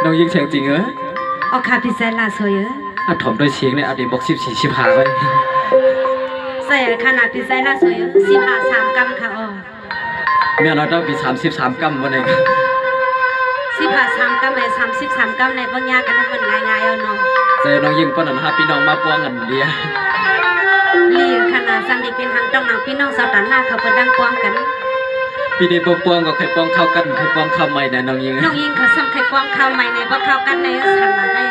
น้องยิงเสียงจริงเหรอเอาคาพิเศษลาสวยอัดถมโดยเสียงในอดีตบอก14 15ไว้ใส่ขนาดพิเศษลาสวย15 3 กำค่ะอ๋อเมียเราต้องปี33 กำวันไหน15 3 กำใน33 กำในปัญญากันมันง่ายๆเอาเนาะแต่น้องยิงปนันฮะพี่น้องมาป้วงกันเดียเลี้ยงขนาดสังเกตเป็นทางต้องหนังพี่น้องสาวตันหน้าเขาเปิดดังป้วงกันปีนี้ป้วงก็เคยป้วงเข้ากันเคยป้วงเข้าใหม่นะน้องยิงเขาซ้ำเคยป้วงเข้าใหม่ในบ่เข้ากันในสันมาได้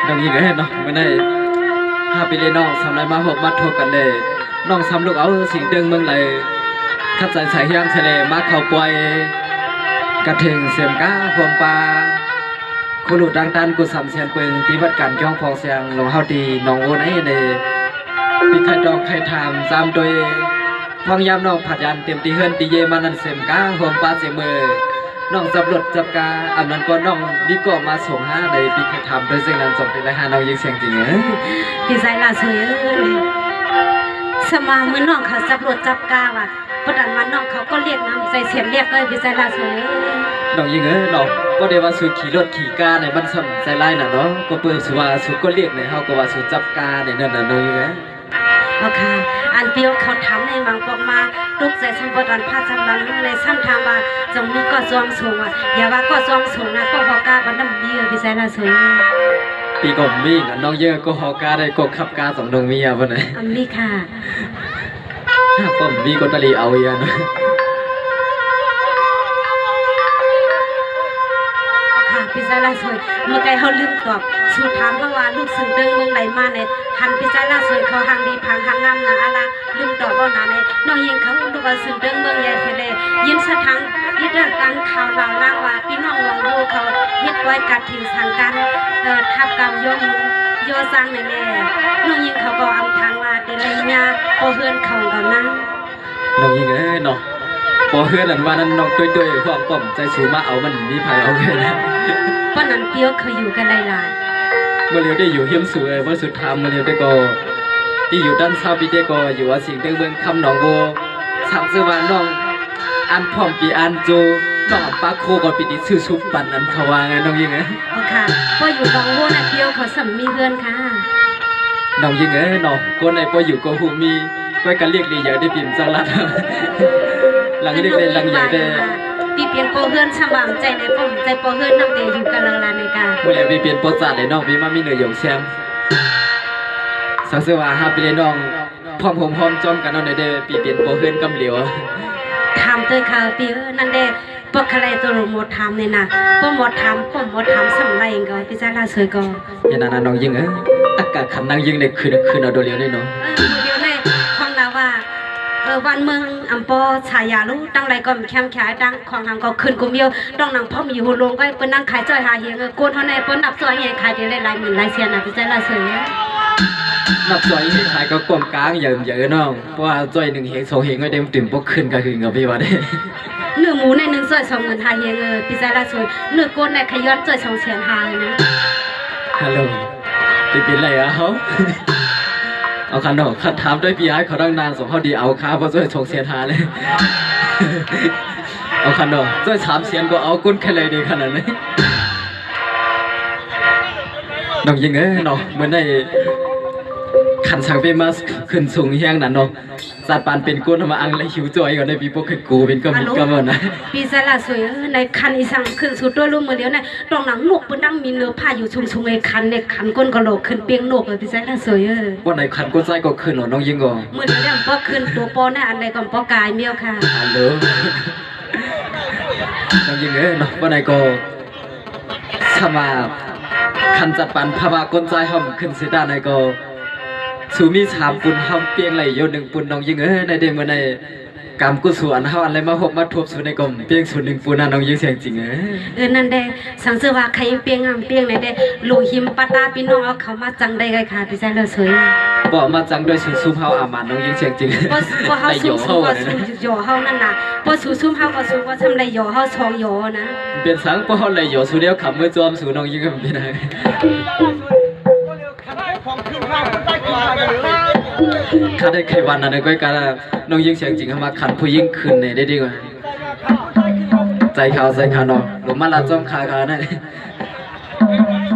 น้องยิงก็เห็นเนาะไม่ได้ถ้าปีนี้น้องทำอะไรมาหกมาทุกกันเลยน้องทำลูกเอาสิ่งเดิงเมืองเลยขัดใส่เฮียงทะเลมาเข้าปล่อยกระถึงเสียมก้าพวงปลาคุรุดังตันกุสัมเสียนปึงปีวัดกันย่องพองเสียงลงเฮาดีน้องโอนไอ้ในปีไข่ดองไข่ทามจำโดยพองยามน้องผัดยันเต็มตีเฮือนตีเยมานันเสียมก้าพวงปลาเสียมือน้องจับรถจับกาอันนั้นก็น้องดีก็มาส่ง5ในปีไข่ทามโดยเสียงนั้นส่งเป็นไรหาน้องยิงเสียงจริงเหรอพี่สายลาสวยเลยสมาเมื่อน้องเขาจับรถจับกาว่ะประดันวันน้องเขาก็เรียกน้ำใจเสียมเรียกเลยพี่สายลาสวยน้องยิงน้องก็ได้ว่าสู่ขี่รถขี่กาในบ้านซ้ำใจไล่น่ะเนาะก็เปิดสู่ว่าสู่ก็เรียกในเฮาก็ว่าสู่จับกาในนั่นน่ะน้องยิงเอาค่ะอันเปียวเขาทำในบางปอกมาลูกใจฉันประดันพาจับบังเลยซ้ำทางว่าจงมีก็จอมสูงอ่ะอย่าว่าก็จอมสูงนะก็พอกาบันน้ำดีพี่สายลาสวยปีก่อนมีน้องเยอะก็ฮอกาได้ก็ขับกาสองน้องมีอ่ะวันไหนมีค่ะป้อมมีก็ตะลีเอาอย่างนะพิซซ่าลาสวยเมื่อไงเขาลืมตอบสูตรถามเพราะว่าลูกสื่อเดิงเมืองไหนมาในหันพิซซ่าลาสวยเขาหางดีพังหางงามนะอะไรลืมตอบว่านาในน้องยิงเขาดูว่าสื่อเดิงเมืองใหญ่ทะเลยินสะทังยิดตั้งข่าวเหล่าล่างว่าพี่น้องลองดูเขายิดไว้กัดถิ่นสังกันทับกำยมโยซังในแน่น้องยิงเขาก็เอาทางว่าเดลัยญาโอเฮือนเขาเขานั่งน้องยิงเนาะพอเฮือนอันว่านั้นน้องตุ้ยๆความป้อมใจสูมาเอามันมีภัยเอาเลยนะป้านันเปียวเคยอยู่กันหลายๆเมื่อเรียวได้อยู่เฮียมสวยว่าสุดท้ายเมื่อเรียวได้ก็ที่อยู่ด้านซ้ายพี่เจก็อยู่ว่าสิ่งเดิมเมืองคำหนองโบสังเสวาน้องอันพร้อมปีอันโจน้องปาโคก็ปีนี้ชื่อชุบปั่นอันเขาว่าไงน้องยิงโอเคพออยู่หนองโบนันเปียวเขาสัมมีเพื่อนค่ะน้องยิงน้องคนไหนพออยู่ก็หูมีก็กันเรียกดีใหญ่ได้ปิ่มจังลัดหลังเรียกเลยหลังใหญ่ได้ปีเปลี่ยนโปเฮือนสว่างใจในป้อมใจโปเฮือนน้ำเดอยู่กันลังลาในการเมื่อไรปีเปลี่ยนโปจัดเลยน้องปีมามีเหนื่อยหยงแซมสังเสวาฮาปีเลยน้องพร้อมผมพร้อมจอมกันน้องในเดปีเปลี่ยนโปเฮือนกำเหลียวทำตัวข่าวปีนั่นเดปกอะไรตัวหมดทำเนี่ยนะปหมดทำสำไรเองก็พิจารณาสวยก็อย่างนั้นน้องยิงอากาศขันนั่งยิงในคืนเอาโดเลียวได้น้องเดียวเลยของเราว่าวันเมืองอัมพอชายาลูตั้งไรก็แคมขายดังของทางก็ขึ้นกุมเดียวต้องนั่งพ่อมีอยู่ลงก็เป็นนั่งขายจอยหาเฮียงโกนเท่าไหร่เป็นนับจอยเฮียขายได้หลายหมื่นหลายเสียนะพิจารณาสวยนับจอยเฮียขายก็กลมกลางเยอะน้องเพราะว่าจอย1 เฮง2 เฮงก็เต็มติ่มพวกขึ้นก็คือเงาพี่ว่าได้เนื้อหมูใน1 จอย2 หมื่นหาเฮียงพิจารณาสวยเนื้อโกนในขย้อนจอย2 แสนหาเลยนะฮัลโหลเป็นไรอะเขาเอาคันดอกคัดถามด้วยพี่ไอ้เขาตั้งนานส่งเขาดีเอาค้าเพราะช่วยส่งเสียทาเลยเอาคันดอกช่วย3 เสียนก็เอากุ้นแค่เลยดีขนาดนี้น้องยิงน้องเหมือนได้ขันสังเปมาขึ้นสูงเฮียงนั่นน้องสัตว์ปานเป็นกุ้นมาอังและหิวจ่อยก่อนในปีพวกขึ้นกูเป็นก็มีก็เหมือนนะปีสละสวยในคันอีสังขึ้นสุดตัวลูกมือเดียวในตรงหนังนกเป็นดังมีเนื้อผ้าอยู่ชุงในคันก้นกระโหลกขึ้นเปียงนกเลยปีสละสวยว่าในคันก้นใจก็ขึ้นหรอน้องยิงก่อนมือเดียวป้อขึ้นตัวป้อในอันใดก่อนป้อกายเมียวค่ะฮัลโหลน้องยิงน้องว่าในก็สมาคันจัดปันพาวาก้นใจห้องขึ้นเสด้านในก็สูมี3 ปุ่นห้องเปียงไหลโยน1 ปุ่นน้องยิงในเดมื่อในกรรมกุศลเฮาอะไรมาหกมาทบสู่ในกลมเปียงส่วน1 ปุ่นน้องยิงเสียงจริงนั่นเด้สังเสว่าใครเปียงเปียงไหนเด้ลูกหิมปาตาพี่น้องเอาเขามาจังได้ไงค่ะพี่แจ๊เลยสวยบอกมาจังด้วยสูซุ่มเฮาอามันน้องยิงเสียงจริงพอเฮาสูซุ่มก็สูโยเฮานั่นน่ะพอสูซุ่มเฮาก็สูว่าทำไรโยเฮาช่องโยนะเป็นสังพอเฮาไรโยสูเดียวขับมือจอมสู่น้องยิงก็เป็นไงข้าได้ใครวันนั้นก็การน้องยิงเสียงจริงเข้ามาขันผู้ยิ่งขึ้นเนี่ยได้ดีกว่า ใจเขาเนาะหลุมมาละจอมขานั่น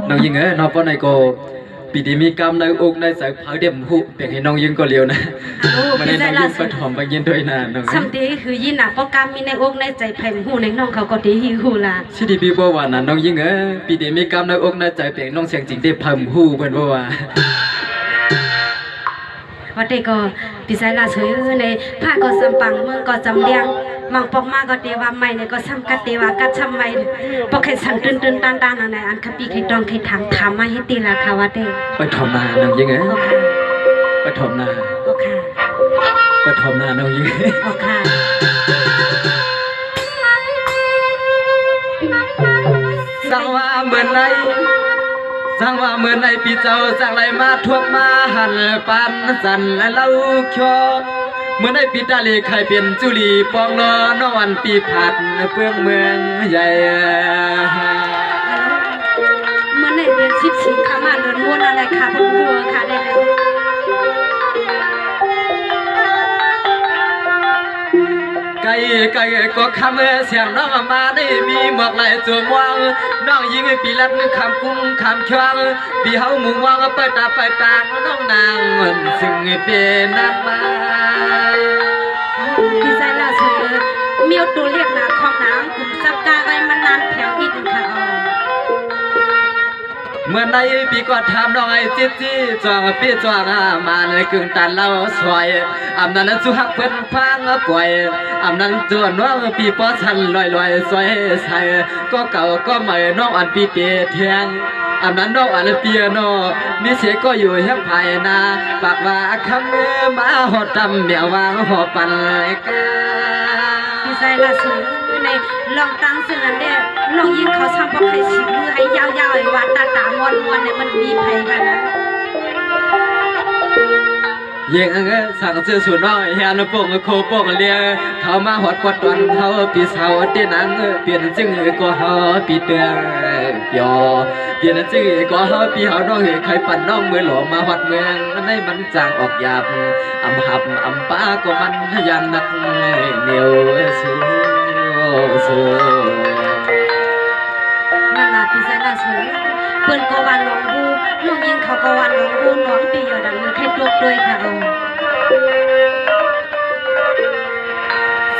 น้องยิงน้องป้อนในโกปีดีมีกรรมในอกในสายเผาเดี่ยมหูเปียกให้น้องยิงก็เลียวนะมันได้น้องยิงไปถอมไปยินด้วยนะน้องสัมตีคือยินน่ะป้อกรรมมีในอกในใจไผ่หูในน้องเขาก็ดีหิวล่ะชิดีบีบัววานะน้องยิงปีดีมีกรรมในอกในใจเปียกน้องเสียงจริงได้เพิ่มหูเป็นบัวว่าเด็กก็ปีไซลาเฉยในผ้าก็สำปังเมืองก็จำเลียงมังปอกมาก็เตว่าใหม่เนี่ยก็ซ้ำกัดเตว่ากัดซ้ำใหม่ปอกให้สั่นตื่นตันอะไรอันขับปีให้ตองให้ถามมาให้ตีราคาว่าเด็กไปถอมนาน้องยิงไปถอมนาโอเคไปถอมนาน้องยิงโอเคสั่งว่าเหมือนในสั่งว่าเหมือนในปีเจ้าสั่งไรมาทวบมาหันปันสันและเล่าคอเมื่อในปีตาลีใครเป็นจุลีปองนอนวันปีผัดเปื้องเมืองใหญ่เมื่อในเดือน14ข้ามาเดินม้วนอะไรค่ะบนหัวค่ะได้เลยไก่ก็คำเสียงน้องมาได้มีหมวกไหลจวงวางน้องยิงปีลัดคำกุ้งคำช่วงปีเฮามุงวางเปิดตาน้องนางซึ่งเป็นนักมาพี่ใจละเฉยมีตัวเรียกนาของน้ำกลุ่มซับกาไว้มันนานแถวอีกค่ะเมื่อในปีก็ทำน้องไอ้จี้จวงปีจวงมาในกึ่งตันเราสวยอำนั้นสุหักเพิ่นพังป่วยอำนั้นตัวน้องปีป้อชันลอยสวยใส่ก็เก่าก็ใหม่น้องอันปีเตเทียงอำนั้นน้องอันเปียโนมีเสียก็อยู่แห่งภายนาปากว่าคำมาหอดจำเมียวางหอปันกาพี่ใจละเฉยในลองตั้งซึ่งนั้นเด้น้องยิงเขาทำเพราะใครชิมือให้ยาวๆไอ้วันตามอนเนี่ยมันมีไผกันนะยังสั่งซื้อสูน้อยเฮียนโป่งโคโป่งเลียเขามาหอดกดวันเขาปีเสาตีนังเปลี่ยนจึงก็เขาปีเตือนเปียวเปลี่ยนจึงก็เขาปีเขาน้องใครปั่นน้องมือหลวมาหอดเมืองในมันจางออกหยาบอำหับอำป้าก็มันยันนักเหนียวสู้นั่นล่ะพี่ใจละเฉยเปิ้นก็วันน้องบูน้องยิงเขาก็วันน้องบูน้องปีอยู่ดังมือแค่ตัวด้วยค่ะ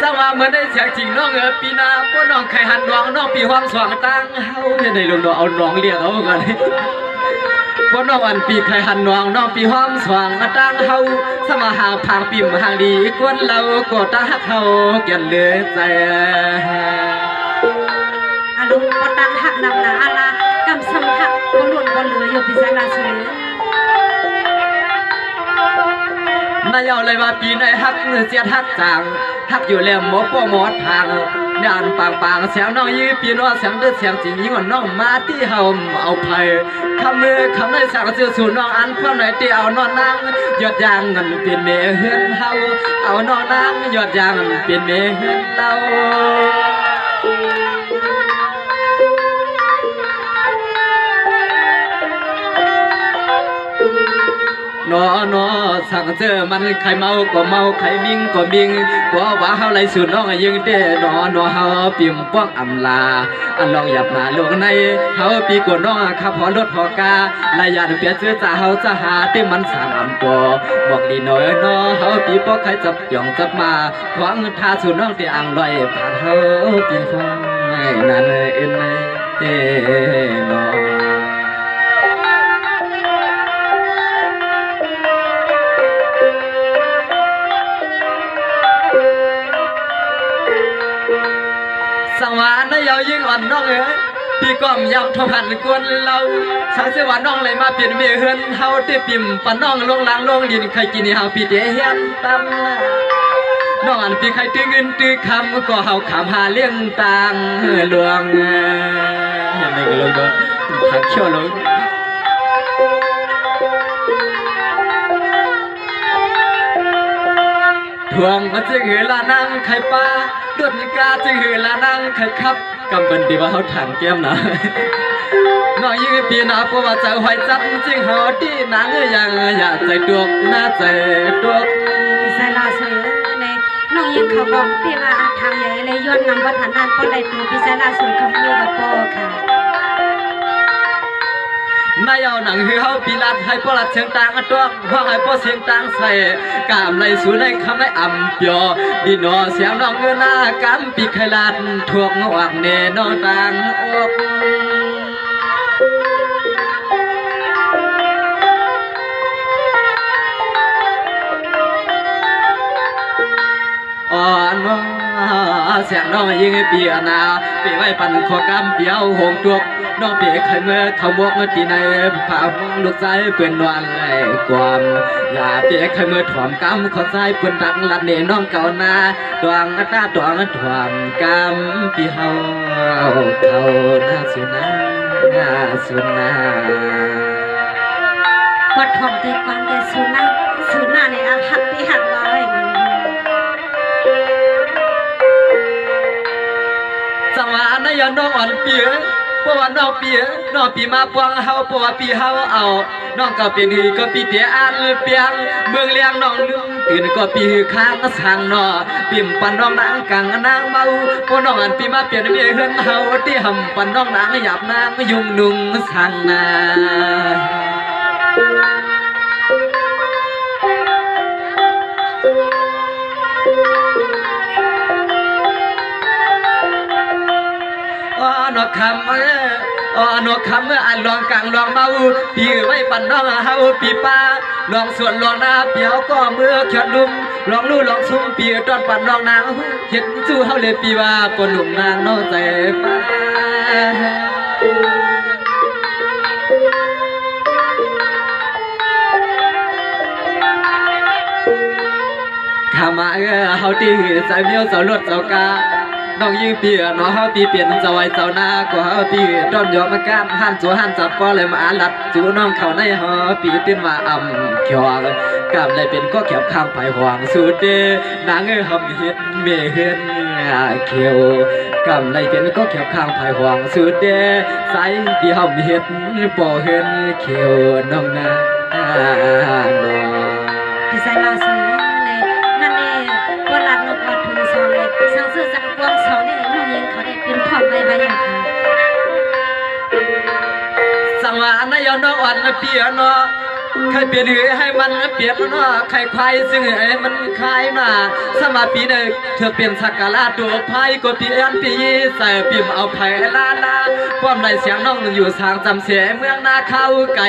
สว่าเหมือนได้เสียงจริงน้องปีนาพวกน้องไข่หันน้องน้องปีความสว่างตั้งเฮาในลงน้องเอาน้องเรียกเอาก่อนพวกน้องอันปีไข่หันน้องปีความสว่างตั้งเฮาสมาหาพางปิ่มหางดีกวนเราก็ตาเฮาเกี่ยนเลือใจอาลุงก็ตั้งหักนำนะอาลากำสำหักก็ล้วนก็เหลืออยู่พิเศษละเฉยนายเอาเลยว่าปีในหักเสียหักจางหักอยู่แล้วหมอป้อหมอทางนานปางเสียงน้องยื้อปีน้องเสียงเดือดเสียงจริงยิ่งกว่าน้องมาที่เฮาเอาไผ่คำมือคำในสั่งซื้อสู่น้องอันเพื่อไหนที่เอานอนนางยอดยางเงินเป็นเมเฮือนเฮาเอานอนนางยอดยางเป็นเมเฮือนเรานอสั่งเจอมันใครเมาก็เมาใครมิงก็มิงก็ว่าเฮาไหลสู่น้องยังเด้นอเฮาปิ่มป้องอำลาอันลองหยับหน้าลงในเฮาปีกว่าน้องขับหอรถหอกาลายานเปียเสื้อจ่าเฮาจะหาที่มันสร้างอำตัวบอกดีน้อยนอเฮาปีป้อใครจับย่องจับมาขวางท่าสู่น้องที่อ่างลอยผ่านเฮาปีฟังนั่นเอ็นในนอสังวานนายเอายิ่งอ่อนน้องพี่ก้อมยำทบหันกวนเราสังเสวาน้องเลยมาเปลี่ยนเมียเฮือนเฮาที่ปิ่มปะน้องลงล้างลงดินใครกินเฮาพี่เดียเฮียนตำน้องอันพี่ใครตื้อเงินตื้อคำก็เฮาขำหาเลี้ยงต่างหลวงเห็นไหมก็ลงก็ทักเชี่ยวลงทวงมาจึงหือลานั่งไข่ปลาดดกาจึงหือลานั่งไข่ครับกำเป็นดีว่าเขาถังแก้มนะน้องยืนปีนาเพราะว่าใจหอยจัดจึงหอดีนางอย่างอยากใจดวกหน้าใจดวกใส่ลาเฉยในน้อง น้องยิงเขาบอกพี่ว่าทางใหญ่เลยย้อนนำวัฒนธรรมก็เลยตัวพิซซ่าสวยของพี่กับโปค่ะนายเอาหนังหือเฮาปีลัดให้ปลัดเสียงต่างอันตัวห้องให้ปอเสียงต่างใส่กามในสูในคำในอ่ำเปียวดีนอเสียงน้องเงือนากำปีไขลาดทวงออกเนนอต่างอกอ่อนเสียงน้องยิงปีอนาปีไว้ปันขอกำเปียวหงตัวน้องเปียไข่เมื่อเขาบวกตีในผ่าห้องลูกใจเปื่อนนวลไหลความอย่าเปียไข่เมื่อถ่วมกำเขาใจเปื่อนดังลัดเนน้องเก่านาดวงตาดวงถ่วมกำปีเฮาเขาหน้าสุนาสุนาวัดถ่วมแต่ก่อนแต่สุนาในอาหักที่หักร้อยจังหวะนายน้องอ่อนเปียเพราะว่าน้องปีมาปวงเฮาเพราะว่าปีเฮาเอาน้องก็เป็นหือก็ปีเปียอันเปียงเมืองเลี้ยงน้องลืมตื่นก็ปีหือข้างสั่งนอปิ่มปันน้องนางกังนางเมาเพราะน้องอันปีมาเปลี่ยนเมียเฮือนเฮาที่หำปันน้องนางหยาบนางยุ่งนุ่งสั่งนานกคำนกคำอันลองกังลองเมาปีไว้ปันน้องเฮาปีป้าลองส่วนลองนาเปียวก็เมื่อเขียนลุ่มลองลู่ลองซุ่มปีตอนปันน้องนางเห็นสู้เฮาเลยปีว่าปนหนุ่มนางน้องใจป้าข้ามาเฮาตีใจเมียวเสารถเสากาน้องยืมเปียน้องเฮาปีเปลี่ยนเจ้าไว้เจ้าหน้าก็เฮาปีต้นยอมกันหันจัวหันจับปอเลยมาลัดจูน้องเขาในเฮาปีเป็นว่าอ่ำเขียวกำได้เป็นก็แขบข้างไผ่ห่วงสุดเดนางหำเฮ็ดเมเฮ็ดเขียวกำได้เป็นก็แขบข้างไผ่ห่วงสุดเดใส่ปีหำเฮ็ดบ่เฮ็ดเขียวน้องนาน้องพิซซ่าสวยนั่นเองปลัดนกอดทุนสองเลยสังเสริญสักกวงสองนี่น้องยิงเขาได้เป็นถ่อมใบอย่างค่ะสังวานนายน้องอ่อนเปียเนาะใครเปลี่ยนให้มันเปลี่ยนเนาะใครควายซึ่งให้มันคลายน่ะสมาปีเด็กเธอเปลี่ยนสักกะลาตัวไพ่ก็เปลี่ยนปีใส่ปิ่มเอาไผ่ลาป้อมในเสียงน้องอยู่สางจำเสียเมืองนาเข้าไก่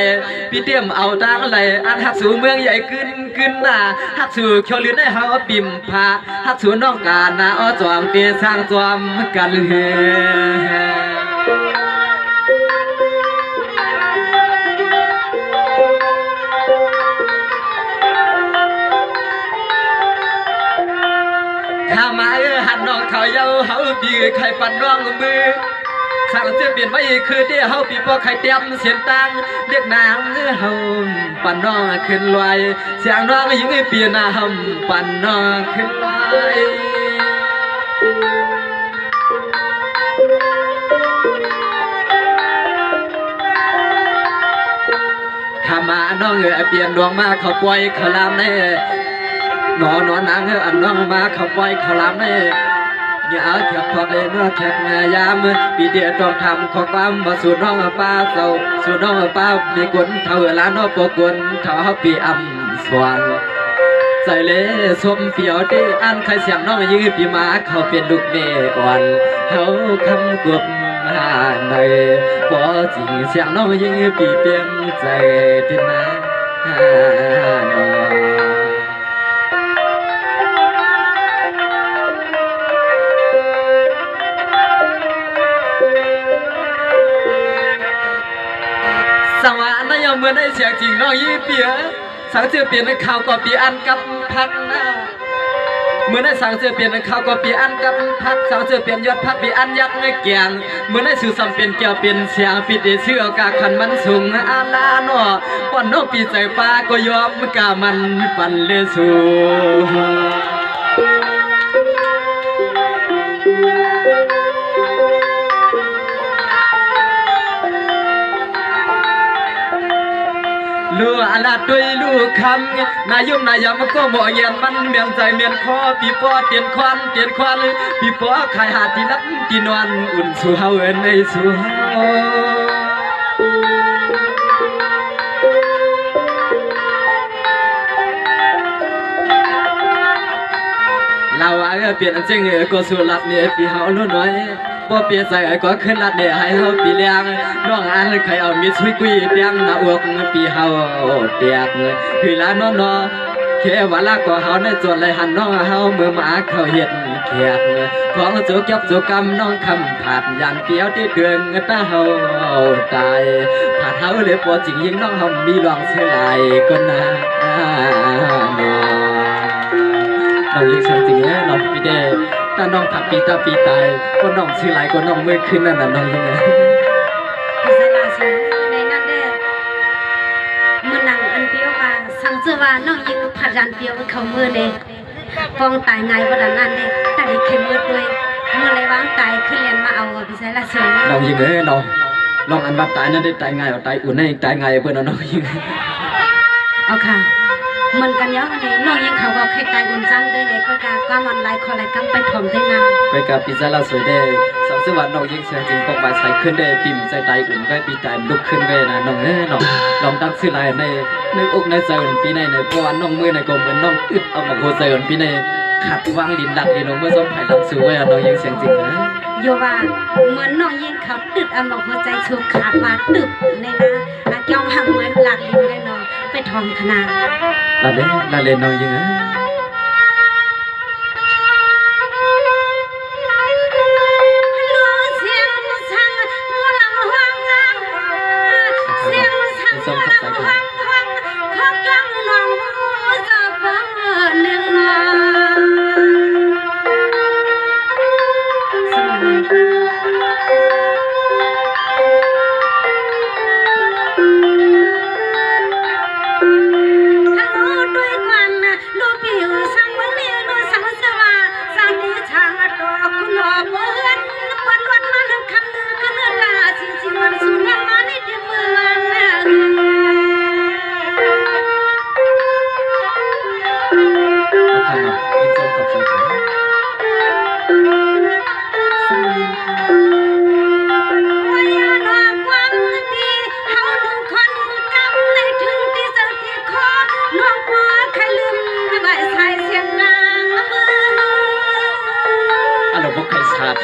ปีเตี้ยมเอาดังไหลอันหักสู่เมืองใหญ่ขึ้นน่ะหักสู่เขียวลิ้นให้เฮาปิ่มพาหักสู่น้องกาน่ะอ้อจอมเปียสร้างจอมกันเฮข้ามาหันน้องเขาเย้าเฮาปีใครปั่นน้องมือสั่งจะเปลี่ยนไว้คือเดียวเฮาปีพอใครเตรียมเสียงตังเรียกนางเฮาปั่นน้องขึ้นลอยเสียงน้องยิ่งเปลี่ยนหน้าหำปั่นน้องขึ้นลอยข้ามาน้องเปลี่ยนดวงมาเขาปล่อยเขาลามในนอนนางอันน้องมาเขาปล่อยเขาลามในอย่าแขกพอเลยเมื่อแขกมายามปีเดียต้องทำขอความมาสู่น้องป้าเศร้าสู่น้องป้ามีกวนเท่าล้านน้องปกวนเท่าปีอ่ำสว่างใจเล่สมเปียวที่อันใครเสียงน้องยืปีมาเขาเป็นลูกเมอ่อนเขาคำกบหาในพอจริงเสียงน้องยืปีเปียงใจที่นาน้องสังวานนายเมื่อได้เสียงจริงน้องยี่เปียสังเสือเปลี่ยนข่าวก็ปีอันกับพักนะเมื่อได้สังเสือเปลี่ยนข่าวก็ปีอันกับพักสังเสือเปลี่ยนยอดพักปีอันยักษ์ในแกงเมื่อได้สื่อสัมเป็นเกี่ยวเปลี่ยนเสียงปิดเชื่อกาขันมันสูงอาลาโนป้อนน้องปีใจป้าก็ยอมกามันปันเลสูล นัวอาลาด้วยลูกคำนายุ่มนายามก็หมอเย็นมันเมียนใจเมียนคอปีปอเตียนควันปีปอขายหาที่นับที่นอนอุ่นสู่เฮาเอ็นในสู่เฮาเราเปลี่ยนจริงก็สู่ลัดเนี่ยปีเฮาน้อยบ่เปลี่ยนใจก็ขึ้นลัดเนี่ยให้เฮาปีเลี้ยงน้องอันใครเอามีช่วยกุยเตียงหน้าอกปีเฮาเตียกคือลาน้อแค่ว่าละก็เฮาในจวนเลยหันน้องเฮาเมื่อมาเข้าเฮ็ดแขกของโจเก็บโจกำน้องคำผาดอย่างเปียวที่เดืองตาเฮาตายผาดเฮาเลยปวดจริงยิ่งน้องเฮามีลองเสียหลายก็น่าน้องยิ่งเสียจริงน้องพี่เด้ถ้าน้องผัดปีตาปีตายก็น้องเสียหลายก็น้องมือขึ้นนั่นน่ะน้องยิ่งพิจารณาสิในนั้นเด้มือนังอันเปียวว่าสังเจว่าน้องยิงผัดรันเปียวเขามือเด้ฟองตายไงวันนั้นเด้แต่ได้เข้มมืดด้วยเมื่อไรวางตายขึ้นเรียนมาเอาพิจารณาสิน้องยิ่งน้องลองอันบัดตายนั่นได้ตายไงเอาตายอุ่นให้ตายไงเพื่อนน้องยิ่งเอาค่ะเหมือนกันเยอะเลยน้องยังเขาบอกให้ตายอุ่นจังด้วยเลยก็การก็มันไล่คนไล่กำไปถมได้นานไปกับปีศาจสวยได้สาวสวรรค์น้องยิ่งเสียงจริงปกบายใส่ขึ้นได้ปิ่มใจตายอุ่นก็ปีตายลุกขึ้นไปนะน้องน้องลองตั้งชื่อลายในนึกอกในใจอุ่นปีในเพราะว่าน้องมือในกลมเหมือนน้องอึดเอามาโคใจอุ่นปีในขัดวางลิ้นดัดลิ้นลงเมื่อส้มไผ่ลำสูไว้น้องยิ่งเสียงจริงนะโยว่าเหมือนน้องยิ่งเขาตึดเอามาหัวใจชูขาดว่าตึบในนะจ้องหักเหมือนหลักลิ้นเลยน้องไปทองขนาดลาเล่นน้องยิ่ง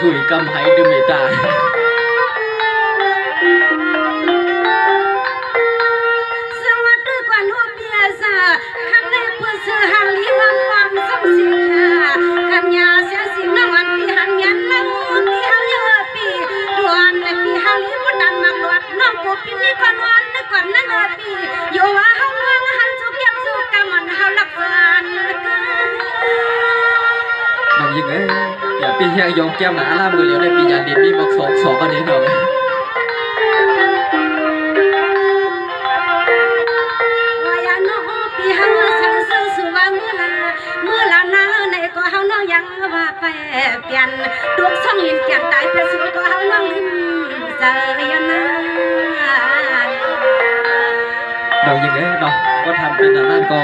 ถุยกำไห้ดูเมตาสวัสดีกว่าลูกเบียซาคำในเพื่อซื้อหางลีวังความสมศิษย์กันยาเสียสิน้องอันปีหันยันละมูปีเฮาเยอะปีดวนและปีเฮาลีบุดันมักลวดน้องกูปีนี้ก่อนวันนึกก่อนนั่งปีอยู่ว่าเฮาเมืองหันสุกยับสุกกำมันเฮาหลักวันน้องยิงอย่าปีเฮียงยงแก้มหนาล่ามือเหลียวในปียาดินมีบอกสองกันนี้หน่อยว่าอย่าน้องปีเฮาสังเสริญสุวรรณเมื่อลานาในก็เฮาน้องยังว่าไปเปลี่ยนดวงช่องลิ้นแก้มตายเพสุก็เฮาน้องลิ้มใจนะน้องยิงน้องก็ทำเป็นนั่นก็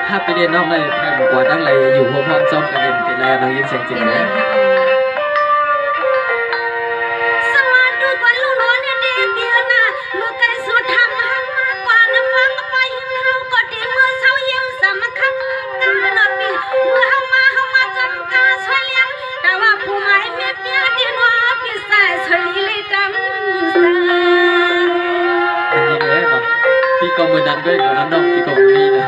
ถ้าไปเรียนน้องเลยแพงกว่าตั้งเลยอยู่หัวพร้อมจอมกันเองเป็นแล้วน้องยิงเสียงจริงเลยสวัสดีกว่าลูกน้อยเนี่ยดีเดียวนะเมื่อไกลสุดทำหักมากกว่าน้ำวังไปเฮาก็ดีเมื่อเช้ายิ้มสำคัญกันนะปีเมื่อเฮามาจำการช่วยเลี้ยงแต่ว่าผู้หมายเมียเปียดีนัวพี่สายช่วยเลยดำน้องยิงน้องพี่ก็มือดันด้วยกับน้องพี่ก็มีนะ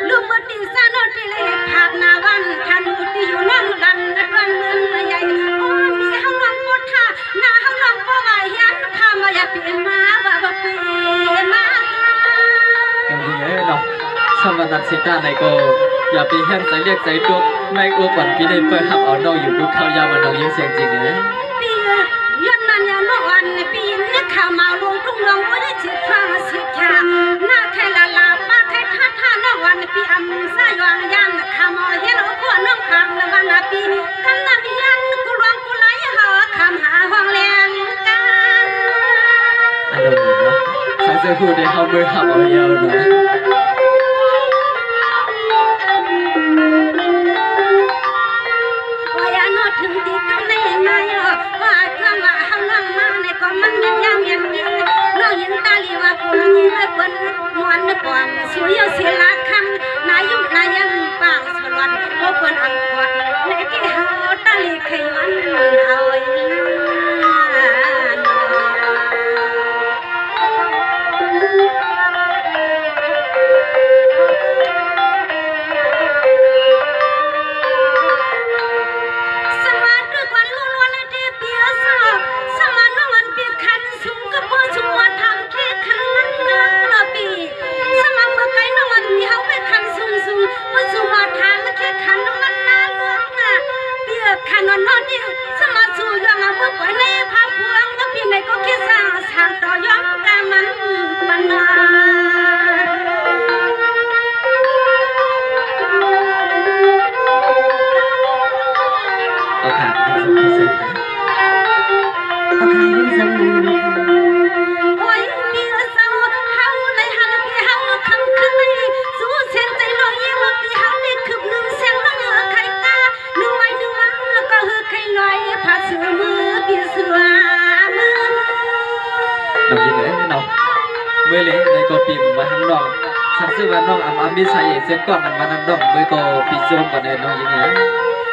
ลูกมือตีสานอตีเล็กผาดนาวันทันมือตีอยู่น้องดันวันเมืองใหญ่โอ้มีเฮาน้องปวดท่าหน้าเฮาน้องบ่ว่ายันพามาอย่าเปลี่ยนมาว่าบ่เปลี่ยนมาอย่างนี้เนาะสมนักสิตาในก็อย่าไปแห้งใจเรียกใจตัวไม่อ้วกวันพี่ได้เปิดหับเอาน้องอยู่ดูข้าวยาวมาน้องยิ่งเสียงจริงเลยปีย้อนนั้นอย่าน้องอันปีนึกข่าวมาลงทุ่งลงบ่ได้จิตฟังสิทาหน้าแค่ละลาป้าแค่ท่าน้องวันปีอำสายวางยันข้ามอเฮโลก็น้องพันวันปีกันนันยันกูรวงกูไหลหาคำหา คู่ได้เข้ามือขับเอาเยอะนะ ว่าอย่านอถึงตีกันในมาเยอะว่าจ้างว่าเฮานั่งมาในก็มันแม่นยามยันดีน้องยินตาลีว่ากูยินเปิ้นมวนในปองสวยเสียละคังนายุนายังปางสลวนโอเปิ้นอังกอดในที่เฮาตาลีไขมันเอาไว้ขันนอนดิสมาสู่ยองเอาเมื่อปล่อยในภาพพวงแล้วพี่ในก็คิดสร้างทางต่อยอมกามันปนา เอาขาให้สมบูรณ์เสร็จ เอาขายให้สมบูรณ์โอ้ยมีเศร้าเฮาในหันพี่เฮาคำคืนสู้เส้นใจน้อยยิ่งว่าพี่เฮาได้คืบหนึ่งเสียงน้องใครตาหนึ่งไว้หนึ่งมาก็คือใครลอยผ่าเสือมือพี่เสือมือ น้องยินเลยน้องเมื่อเลยในก็ปีมมาทั้งน้องสังสือว่าน้องอามีใส่เส้นก้อนกันมาทั้งน้องเมื่อก็ปีโจมกันเลยน้องยินเลย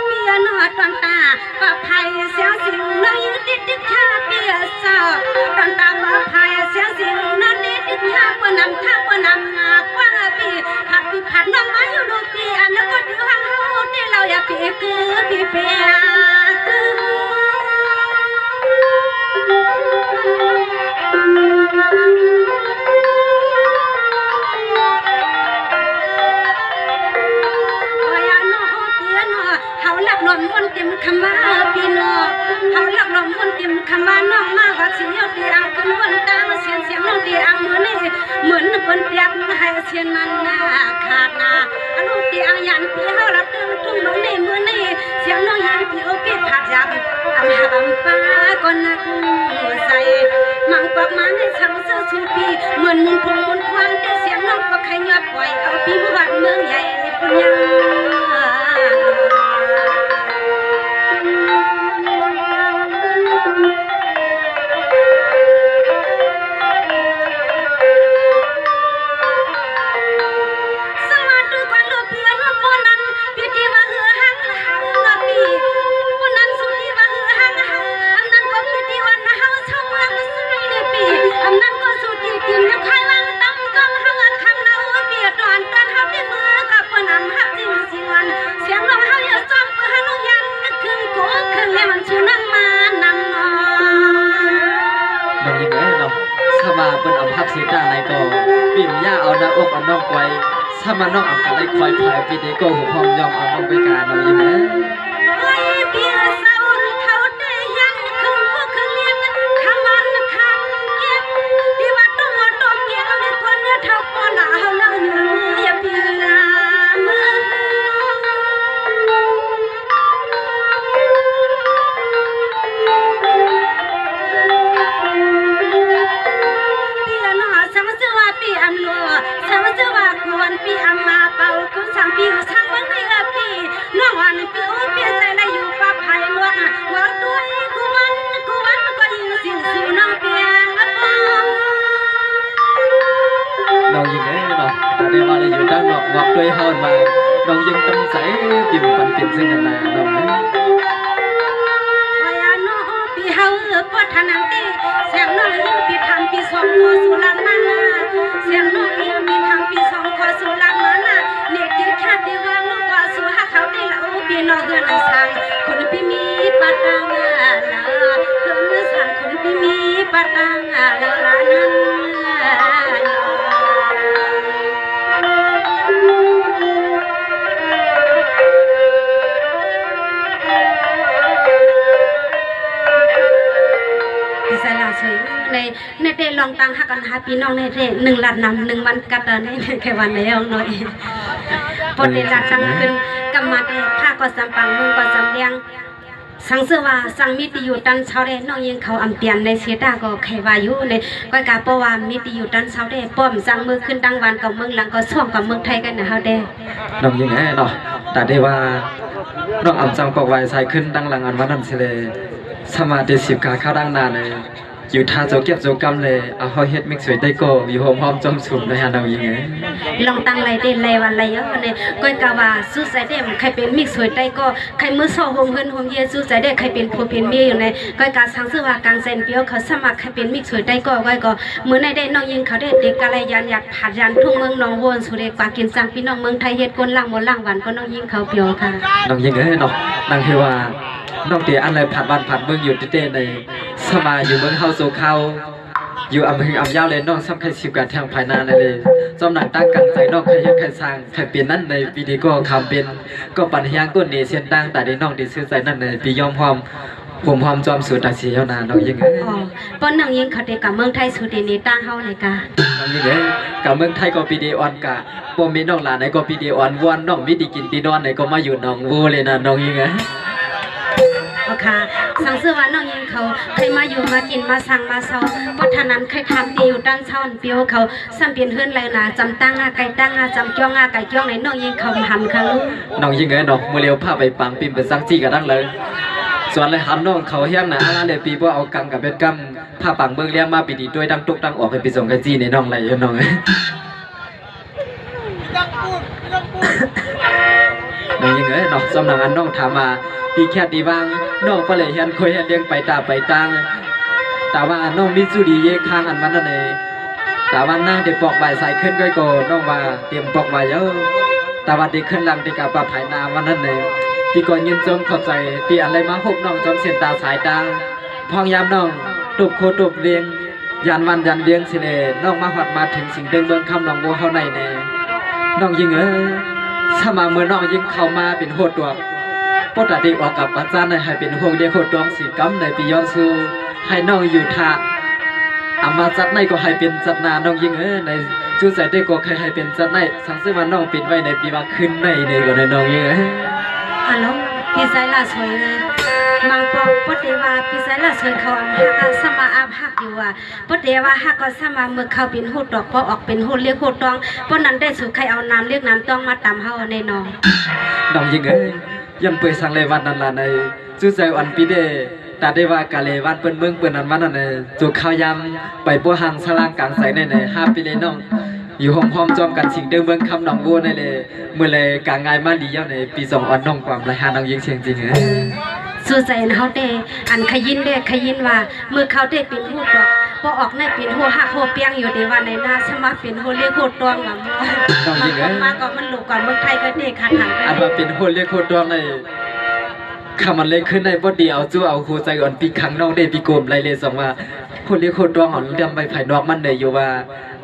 เปียนอตอนตาปะไพเสียงสิ่งน้อยติดติดชาเปียสาวตอนตาปะไพเสียงสิ่งน้อยติดติดชาปนำท่าปนำนาปะปีผัดปีผัดน้องมาอยู่ลูกปีอันนั้นก็ดูห้างเฮาที่เราอยากปีคือปีเปียคือ เฮาหลักหลอมมนเต็มคำว่าพี่น้องเฮาหลักหลอมมนเต็มคำว่าน้องมาว่าสิเอาดีอังขึ้นบนตาเสียงเสียงน้องดีอังมือนี่เหมือนบนเปียกให้เสียงมันนาขาดนาอนุดีอังยันพี่เฮารับเรื่องทุ่งน้องในมือนี่เสียงน้องยันพี่โอพี่ผาดยับอำหาบำป้าก่อนนักใส่มังปอกมาในช่างเสื้อชูปีเหมือนมุนพงมุนควางแต่เสียงน้องก็ใครยอดปล่อยเอาพี่ผู้บัดเมืองใหญ่ปุญญา เป็นอัมพับสีตาในก็ปิ่มย่าเอาหน้าอกเอาน้องไว้ถ้ามันน้องอัมกันไล่คอยพายปีนี้ก็หูพองยอมเอาน้องไปการเราอย่างนี้น้องยิงเนาะแต่ในวันเราอยู่ด้านนอกวักด้วยเฮามาน้องยิงตั้งใจปิ่มปันเปลี่ยนเส้นนาน้องนะวายานอปีเฮาปวดทนังตีเสียงน้องยิงปีทำปีสองขอสุรันมานาเสียงน้องยิงปีทำปีสองขอสุรันมานาเนติแค่ดีว่าลูกว่าสุหาเขาได้ละปีนอเฮือนสังคนปีมีปัตตังละเฮือนสังคนปีมีปัตตังละนั้นในเดลองตังหักกันหาพี่น้องในเด1 ล้านนำ1 วันกัดในแค่วันเดียวหน่อยปนเดลาจังขึ้นกำมัดผ้าก็สำปังมึงก็สำเลียง สังเสว่าสังมิติอยู่ตันเช้าได้น้องยิงเขาอำเตียนในเสียดาก็ไขว่าอยู่ในก้อยกาเพราะว่ามิติอยู่ตันเช้าได้ป้อมสั่งมือขึ้นดังวันกับเมืองหลังก็ช่วงกับเมืองไทยกันนะเฮาเด้ น้องยิงเนาะแต่ได้ว่าน้องอำจังปอกไว้ใส่ขึ้นดังหลังอันวันนั้นสิเลยสมาธิสิบกาเข้าดังนานเลยอยู่ท่าโจเก็บโจกำเลยเอาเฮ็ดมิกสวยได้ก็อยู่หอมหอมจอมสุ่มเลยฮะน้องยิงลองตั้งไรเด่นไรวันไรเยอะเนี่ยก้อยกาว่าสู้ใจได้ใครเป็นมิกสวยได้ก็ใครมือโซ่โฮมเฮินโฮมเยสู้ใจได้ใครเป็นผู้เป็นเมียอยู่ในก้อยกาสังเสว่ากลางเซนเปียวเขาสมัครใครเป็นมิกสวยได้ก็ก้อยก็มือในได้น้องยิงเขาได้เด็กกะไรยันอยากผ่านยันทุ่งเมืองน้องวนสุเรกว่ากินสังพี่น้องเมืองไทยเฮ็ดก้นล่างบนล่างวันก็น้องยิงเขาเปียวค่ะน้องยิงเนาะนั่งคือว่าน้องเตี๋ยอันไรผัดวันผัดเมืองอยู่ที่เต้ในสมาอยู่เมืองเฮาโซเขาอยู่อำเภออำยาวเลยน้องซ้ำใครสิบกันทางภายนาเลยจอมหนังตั้งกันใส่น้องใครเฮ็ดใครสร้างใครเปลี่ยนนั่นในปีนี้ก็คำเป็นก็ปัญหาก้นนี่เส้นตั้งแต่ได้น้องที่ซื้อใจนั่นในปียอมพร้อมผมพร้อมจอมสูตรตัดสีเท่านาน้องยิงป้อนน้องยิงเขาได้กับเมืองไทยสุดนี้ตั้งเฮาเลยกะน้องยิงกับเมืองไทยก็ปีดีออนกะบ่มีน้องหลานไหนก็ปีดีออนวันน้องมีดีกินดีนอนไหนก็มาอยู่น้องวูเลยนะน้องยิงโอเคสังเสว่าน้องยิงเขาใครมาอยู่มากินมาสั่งมาเซาเพราะท่านั้นใครทำตีอยู่ด้านเช้าเปียวเขาซ้ำเปลี่ยนเฮือนเลยนะจำตั้งไก่ตั้งจำจ้องไก่จ้องในน้องยิงเขาหันค่ะลูกน้องยิงน้องมือเลี้ยวผ้าไปปังปิ่มไปซักจี้กันดังเลยส่วนเลยหันน้องเขาเฮี้ยงนะอะไรเลยปีว่าเอากังกับเป็นกัมผ้าปังเมืองเลี้ยงมาปีดีด้วยดังตุกดังออกให้ไปส่งกันจี้ในน้องไรน้องน้องยิงน้องสำนักอันน้องถามมาดีแค่ดีบ้างน้องไปเลยเฮียนคอยเฮียนเลี้ยงไปตาไปตังแต่ว่าน้องมีสุดีเยค้างอันมันนั่นเองแต่ว่านั่งเด็กปอกใบใส่ขึ้นก็โกน้องว่าเตรียมปอกใบเยอะแต่ว่าเด็กขึ้นหลังเด็กกับปลาภายนาวันนั้นเองพี่ก่อนยืนจมขอบใจตีอะไรมาหกน้องจอมเสียนตาสายตังพองยามน้องตุบโคตุบเลี้ยงยันวันยันเลี้ยงสิเลน้องมาหัดมาถึงสิ่งเดิมเบิ้งคำน้องวัวเขาในเนน้องยิงสมาเมื่อน้องยิงเข้ามาเป็นโหดตัวปกติออกกับอาจารย์ให้เป็นห่วงเดียวโคตรดองสีกัมในปีย้อนสู่ให้น้องอยู่ท่าอามาจัดในก็ให้เป็นจัดนาน้องยิงในจู่ใจได้ก็ให้เป็นจัดในสังเสว่าน้องปิดไว้ในปีว่าขึ้นในก็ในน้องยิงฮัลโหลพี่สายล่าสวยมังปอกปฏิว่าพี่สายล่าสวยเขาหักสมาอาภักอยู่ว่าปฏิว่าหักก็สมาเมื่อเขาเป็นหูดอกพอออกเป็นหูเรียกหูตองเพราะนั้นได้สู่ใครเอาน้ำเรียกน้ำต้องมาตำเฮาในน้องน้องยิงยังเปิดสังเลวันนั่นละในจู่ใจวันปีเดแต่ได้ว่ากาเลวันเปิ้นเมืองเปิ้นนั้นวันนั้นจู่ข้าวยำไปปัวหังสลางกลางใสใน5 ปีเลยน้องอยู่ห้องพร้อมจอมกันสิ่งเดิมเมืองคำหนองวัวในเลยเมื่อเลยกลางงานมาดีเย้าในปี2อ่อนน้องความไรหาน้องยิงเชียงจริงสู้ใจเขาเดอันขยินเดขยินว่าเมื่อเขาเดเป็นหูดอกพอออกในเป็นหัวหักหัวเปียงอยู่ในวันในหน้าสมาเป็นหัวเรียกหัวตวงหลังมาก่อนมันหลุกก่อนเมืองไทยก็เด็กขัดหันอันว่าเป็นหัวเรียกหัวตวงในคำมันเลยขึ้นในบ่ดีเอาจู่เอาหัวใจอ่อนปีขังน้องเดปีโกมไรเลยสองว่าหัวเรียกหัวตวงอ่อนเรื่องใบไผ่นอกมันเลยอยู่ว่า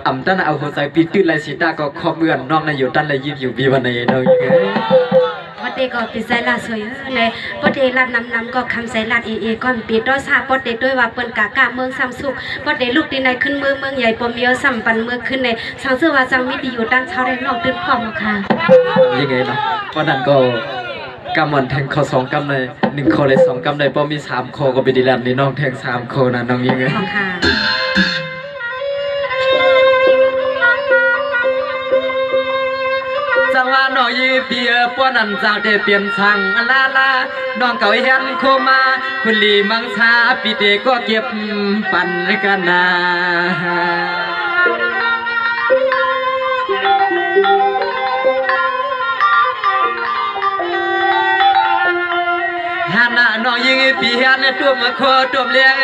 อ่ำตั้นเอาหัวใจปีตื้นไรสีตาก็คอเมือนน้องในอยู่ตั้นไรยิ้มอยู่ปีวันในน้องพอเด็กก็ปีไซลาสวยในพอเด็กลาดน้ำก็คำไซลาดเอก่อนปีต้อซาพอเด็กด้วยว่าเปิ้นกากาเมืองซ้ำสุกพอเด็กลูกดีในขึ้นเมืองใหญ่ปมเมียวซ้ำปันเมืองขึ้นในสังเสว่าจังมิติอยู่ด้านเช้าได้นอกตื่นพร้อมค่ะยังไงเนาะเพราะนั้นก็กำมันแทงคอ2 กำเลย1 คอเลย2 กำเลยพอมี3 คอก็ไปดีลันในน้องแทง3 คอนะน้องยังไงค่ะจังว่าน้องยีเปียป้อนนันจากได้เปลี่ยนช่างลาลาน้องเก่าเห็นโคมาคุณลีมังชาปีเตก็เก็บปันกันนาฮานาน้องยิงปีเห็นตัวมะโคตัวเลี้ยง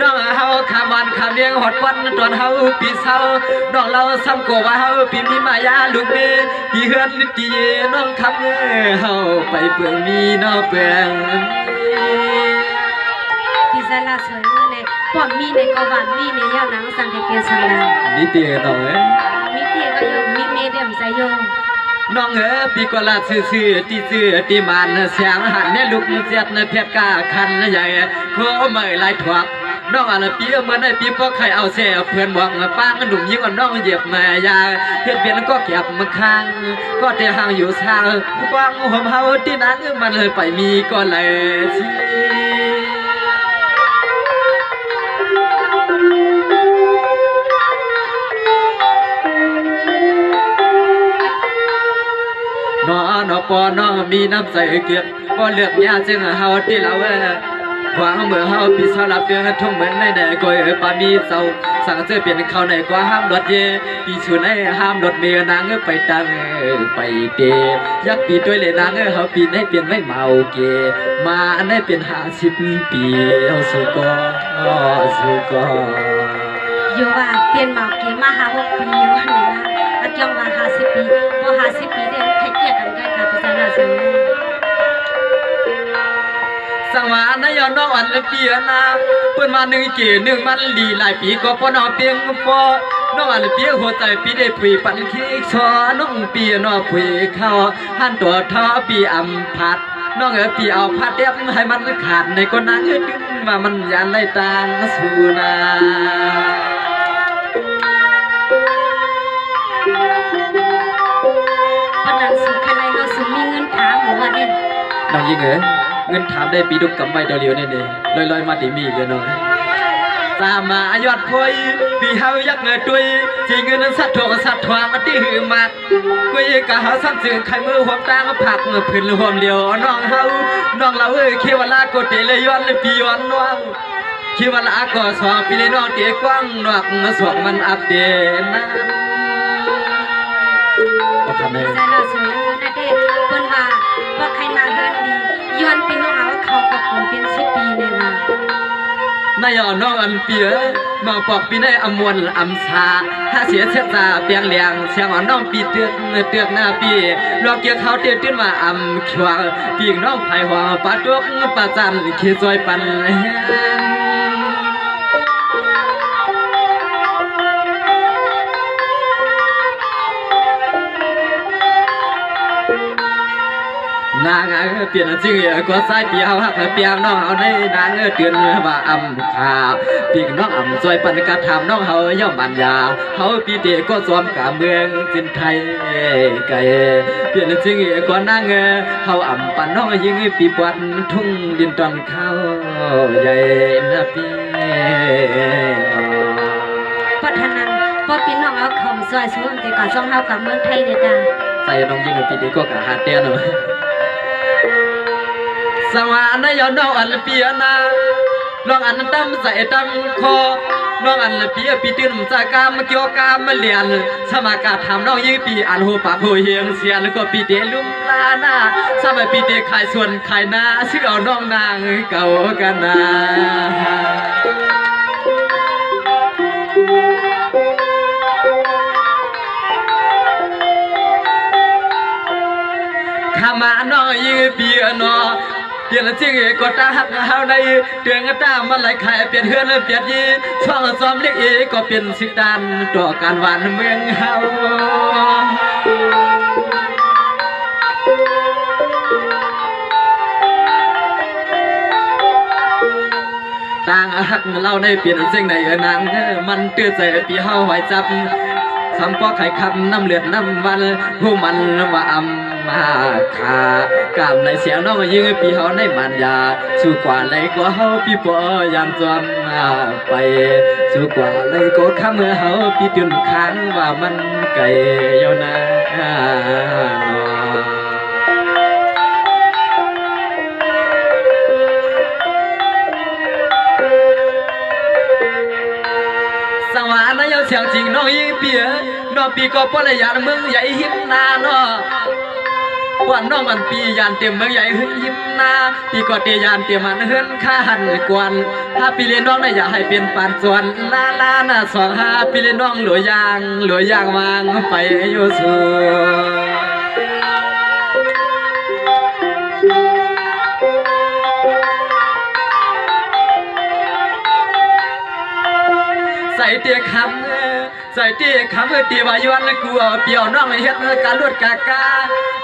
น้องเฮาขามวันขามเลี้ยงหดวันตอนเฮาปีเศร้าน้องเราซ้ำโกว่าเฮาปีมีมายาลูกเมย์ปีเฮือนตีน้องคำเฮาไปเปลืองมีน้องเปลืองปีศาจสวยเลยป้อมมีในกบานมีในยอดหนังสังเกตสังลานี่เตี้ยน้องมีเตี้ยก็อยู่มีเมเดียมใจโยน้องปีกว่าละซื่อตีมันเสียงหันเนี่ยลูกเสียดในเพชรกาคันใหญ่โคเมื่อไรถวกน้องอะไรปีเมื่อในปีก็ใครเอาเสียเพื่อนบอกป้างหนุ่มยิ่งกว่าน้องเหยียบมายาเฮ็ดเบียนก็เก็บมาค้างก็เตะห่างอยู่ทางกว้างหัวเฮาที่นั้นมันเลยไปมีก็เลย ปอน้องมีน้ำใสเกียรติบ่เลือกยาจึงเฮาที่เราขวางเมื่อเฮาปีสลับเดือนทุ่งเหมือนในแดกอยปามีเศร้าสั่งเสื้อเปลี่ยนเขาในกว่าห้ามรถเย่ปีชูในห้ามรถเมียนางไปตังไปเตยักปีด้วยเลยนางเฮาปีในเปลี่ยนไม่เมาเกมาในเปลี่ยน50 ปีเอาสุกสุกอยู่ว่าเปลี่ยนเมาเกมา6 ปีวันนี้นะอาจารย์ว่า50 ปีพอ50 ปีได้ใครเกี่ยกันกันค่ะพิจารณาสิสังวานายน้องอันละเปียนาเปิ้นมา1 เก1มันลีหลายปีก็พอน้องเปียงพอน้องอันละเปียหัวใจปีได้ปุยปันขี้ชอน้องเปียน้องปุยเข้าหันตัวท้อปีอำพัดน้องปีเอาพัดเด็บให้มันขาดในก็นางดึงว่ามันยันไล่ตางสู่นาปนันสุขอะไรเราสุมีเงินถามหรือว่าเอ็นน้องยิงเงินถามได้ปีดุกกับไม่เดียวนี่ลอยมาติมีเดียวน้องสามายอดพอยปีเฮายักเงินด้วยจีเงินสัตว์ถั่วสัตว์ทวงมาที่หือมัดกุยกะเฮาซ้ำจึงไข่มือหัวตางผักเงือพื้นหัวเดียวน้องเฮาน้องเราเขี้ยวลาโกเตเลยย้อนเลยปีย้อนน้องเขี้ยวลาก็สอบปีเลยน้องเตะกว้างนอกมาสวงมันอัปเดตนะใช่เราสวยนะเด็กเปิ้นว่าใครมาเฮินดีย้อนปีน้องเอาเขากับผมเป็น10 ปีเลยนะนายน้องอันเปียน้องปอกปีในอมวนอำชาถ้าเสียเสียตาเปียงเลียงเสียงน้องปีเตือกหน้าปีรอเกี่ยวเขาเตือนมาอำขวางปีน้องไผ่หัวปาตุกปาจันขี้ซอยปันนางเปลี่ยนจริงก็ใส่เปียวหักเปียน้องเอาในนางเตือนว่าอำขาปีน้องอำซอยปันกระทำน้องเฮาย่อมบัญญาเฮาปีเด็กก็สวมกาเมืองสินไทยไก่เปลี่ยนจริงก็นางเฮาอำปันน้องยิงปีปวดทุ่งดินตอนเข้าใหญ่นะปีพัฒนาพอปีน้องเอาของซอยสูงแต่ก่อนช่องเฮากับเมืองไทยเด็ดจ้าใส่น้องยิงปีเด็กก็กะหาเตี้ยหน่อยสวรรค์ยอดน้องอันเปียนาน้องอันตั้มใส่ตั้มคอน้องอันเปียปีตื่นจากกามเกี่ยวกามเลียนสมากาทำน้องยิ่งปีอันหูปากหูเฮียงเสียแล้วก็ปีเดลุ่มลาหน้าสมัยปีเดขายส่วนขายนาชื่อเอาน้องนางเก่ากันนาข้ามาน้องยิ่งปีนอเปลี่ยนจริงก็ตาหักเฮาในเดือนตามันไหลขายเปลี่ยนเฮือนเปลี่ยนยีช่องซ้อมเล็กก็เปลี่ยนสิดันต่อการหวานเมืองเฮาต่างหักเราในเปลี่ยนจริงในนางมันเตื้อใจปีเฮาไหวจับสำปอไข่คำน้ำเลือดน้ำวันผู้มันว่าอำมาขากามในเสียงน้องยิงปีเฮาในมันยาสู้กว่าเลยก็เฮาปีปอยามจอมไปสู้กว่าเลยก็ข้าเมื่อเฮาปีตื่นค้างว่ามันไก่ยาวนาสังวานายเสียงจริงน้องยิงเปียน้องปีก็ปละยานเมืองใหญ่หิมนาเนาะวันน้องมันปียานเต็มเมืองใหญ่หิมนาปีก็เตยานเต็มมันเฮือนข้าหันกวนถ้าปีเลี้ยนน้องได้อยากให้เป็นปานส่วนลาลาหน้า25ปีเลี้ยนน้องหลวยยางวางไปอยู่สู่ใส่เตี้ยคำใส่เตี้ยคำตีวายวนกูเอาเปียวน้องเฮ็ดการลวดกากา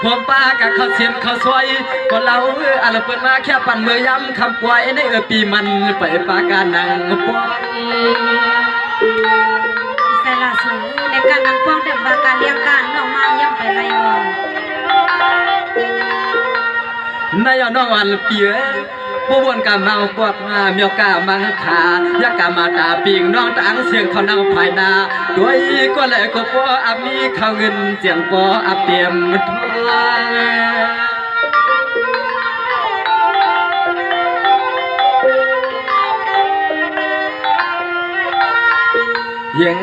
ผมป้ากับเขาเสียนเขาซอยก็เราอะไรเปิดมาแค่ปั่นมือย้ำคำปล่อยในปีมันไปปากานังป้องใส่ละสูในการนังป้องเด็กว่าการเลี้ยงการน้องมาย่ำไปไรวะนายน้องวันเปียผู้บนกาเมาปวดมาเมียวกามังขายักกามาตาปิงน้องตังเสียงเขานั่งภายนาด้วยก็เลยก็ปออามีเขาเงินเสียงปออาเตียมทอง ยัง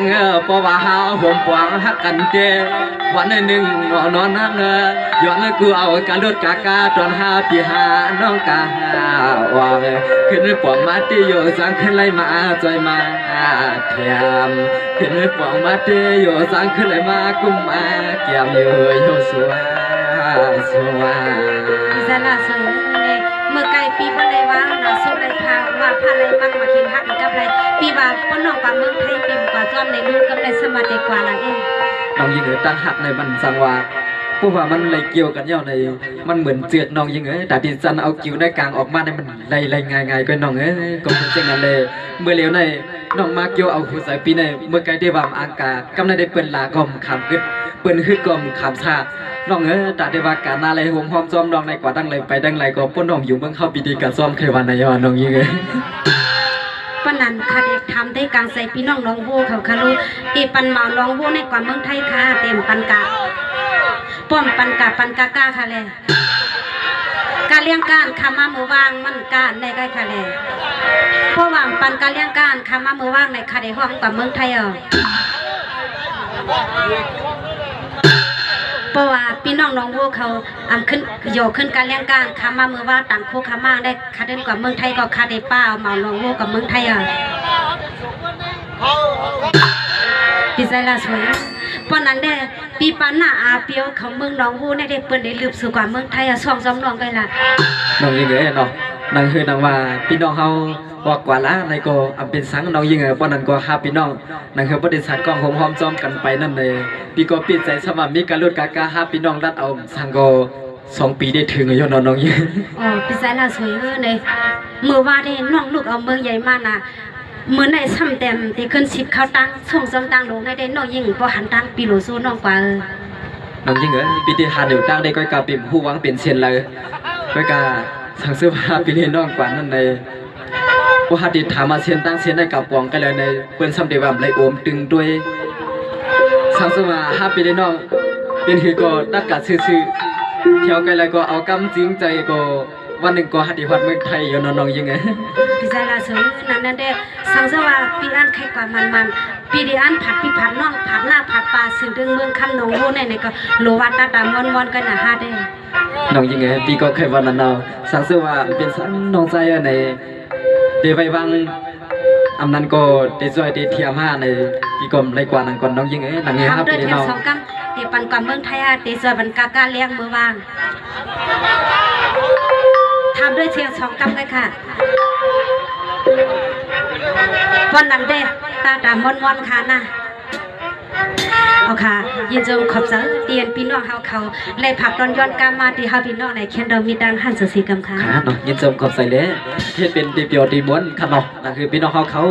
เพราะว่าหาผมปวงฮักกันเจวันหนึ่งนอนนั่งย้อนกูเอาการลดกากาตอนหาปีหาน้องกาว่างขึ้นปวงมาตีอยู่สังขึ้นไล่มาจอยมาเทียมขึ้นปวงมาตีอยู่สังขึ้นไล่มากุมมาเกี่ยมอยู่สัวพิจารณาสวยเมื่อไกลปีบ่เลยว่าน่ะสุดเลยพาว่าพาเลยมักมากินฮักกับเลยปีว่าป้นนอกกว่าเมืองไทยปีกว่าซ้อมในลูกกับในสมาธิกว่าหลังเองน้องยิงตั้งหักในมันสังวาพวกว่ามันเลยเกี่ยวกันย่อในมันเหมือนเจือดน้องยิงแต่ดิจันเอากิ้วในกลางออกมาในมันเลยง่ายๆก็น้องก็เป็นเช่นนั้นเลยเมื่อเร็วในน้องมาเกี่ยวเอาหูสายปีในเมื่อไกลได้วามอากากำลังได้เปิดลากอมขามกึดเปิดฮึดกอมขามชาน้องแต่ได้ว่าการอะไรห่มหอมซ้อมน้องในกว่าดังเลยไปดังเลยก็ป้นน้องอยู่เมืองเข้าปีดีการซ้อมเคยวันในย้อนน้องยิงปนันคาเด็กทำได้กลางใส่พี่น้องน้องโบเขาคารุตีปันเมาน้องโบในกว่าเมืองไทยค่ะเต็มปันกาป้อมปันกาก้าค่ะเลยการเลี้ยงการคำมามือวางมันการในใกล้ค่ะเลยเพราะว่างปันการเลี้ยงการคำมามือวางในคาเด็กห้องกว่าเมืองไทยเพราะว่าพี่น้องน้องโบเขาขึ้นโยขึ้นการเลี้ยงการคำมามือว่าต่างโคคามาได้คาเดินกว่าเมืองไทยก็คาเดป้าเมาน้องโบกับเมืองไทยพิจารณาสวยเพราะนั้นได้ปีปันหน้าอาเปียวเขาเมืองน้องโบได้เปิดได้ลืบสู่กว่าเมืองไทยช่องซ้อมน้องไปละน้องยิงเนาะนางคือนางว่าพี่น้องเขาว่ากว่าละในก็เป็นสังน้องยิงเพราะนั้นก็หาพี่น้องนางคือประเด็นสัตว์กองหอมหอมจอมกันไปนั่นเลยพี่ก็ปิดใจสมัครมีการลดกากาหาพี่น้องรัดเอาสังก็2 ปีได้ถึงอยู่น้องยิงอ๋อพิจารณาสวยเลยเมื่อว่าได้น้องลูกเอาเมืองใหญ่มาน่ะเมื่อในซ้ำเต็มที่ขึ้น10เขาตั้งส่งซ้ำตั้งลงได้น้องยิงพอหันตั้งปีโลโซน้องกว่าน้องยิงปีที่หันอยู่ตั้งได้ก็กาเป็นผู้หวังเป็นเซียนเลยก็กาสังเสื้อผ้าปีนี้น้องกว่านั่นเลยว่าหัดดิถามมาเซียนตั้งเซียนได้กับปองกันเลยในเปิ้นซ้ำเดียวแบบเลยโอมตึงด้วยสังเสื้อผ้า5 ปีได้น้องเป็นคือก็ตักกัดซื่อเที่ยวกันเลยก็เอากำจริงใจก็วันหนึ่งก็หัดดิวัดเมืองไทยอยู่น้องยิงพิจารณาสวยนั่นได้สังเสื้อผ้าปีอันใครกว่ามันปีดีอันผัดปีผัดน้องผัดหน้าผัดปลาสื่อดึงเมืองคำหนองโบในก็โลวัตตาตามวนกันหนาฮาได้น้องยิงปีก็เคยวันนั้นเราสังเสื้อผ้าเป็นสังน้องใจในเดี๋ยวไปวางอำนั้นก็เดี๋ยวช่วยเดี๋ยวเทียม5ในปีกรมไรกว่านั่นก่อนน้องยิงหนังเงี้ยครับพี่น้อง2 กำเดี๋ยวปันกว่าเมืองไทยเดี๋ยวช่วยบรรกาการเลี้ยงมือวางทำด้วยเทียง2 กำเลยค่ะวันนั้นเด้ตาดำวนค่ะนะเอาค่ะยินดีขอบใจเตียนพี่น้องเขาเลยผักตอนย้อนกามาที่เขาพี่น้องในเขียนดอมีดังหันเสียกำค่ะเนาะยินดีขอบใจเลยเฮ็ดเป็นตีเปียวตีม้วนค่ะเนาะนั่นคือพี่น้องเขา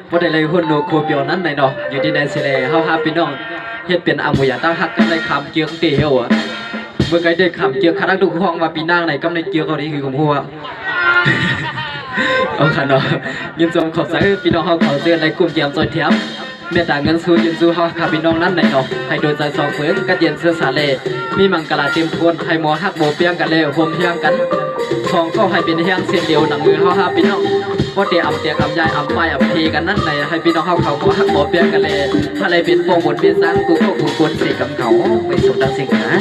พอได้เลยหุ่นโนโคเปียวนั้นในเนาะอยู่ที่ในเสลเขาหาพี่น้องเฮ็ดเป็นอามุยาตั้งหักกันในคำเกี่ยวเตี้ยวเมื่อไงได้คำเกี่ยวคณะดุห้องว่าปีนางในกำในเกี่ยวเขาดีคือผมหัวเอาค่ะเนาะยินดีขอบใจพี่น้องเขาเตือนในกลุ่มเกี่ยวจอยเทียมเมื่อต่างเงินสู้ยินสู้เขาค่ะพี่น้องนั้นไหนเนาะให้โดยใจสองเฟืองกัดเย็นเสื้อสาเล่มีมังกรเต็มทวนให้หมอหักโบเปียงกันเลยโฮมเพียงกันทองก็ให้เป็นเฮียงเส้นเดียวหนังมือเขาหาพี่น้องว่าเตะอำเตียงอำยายอำไปอำพีกันนั้นไหนให้พี่น้องเขาหมอหักโบเปียงกันเลยถ้าเลยเป็นโป่งบนเป็นสร้างกูก็กูกวนสีกับเขาไม่สมดังสิ่งนะ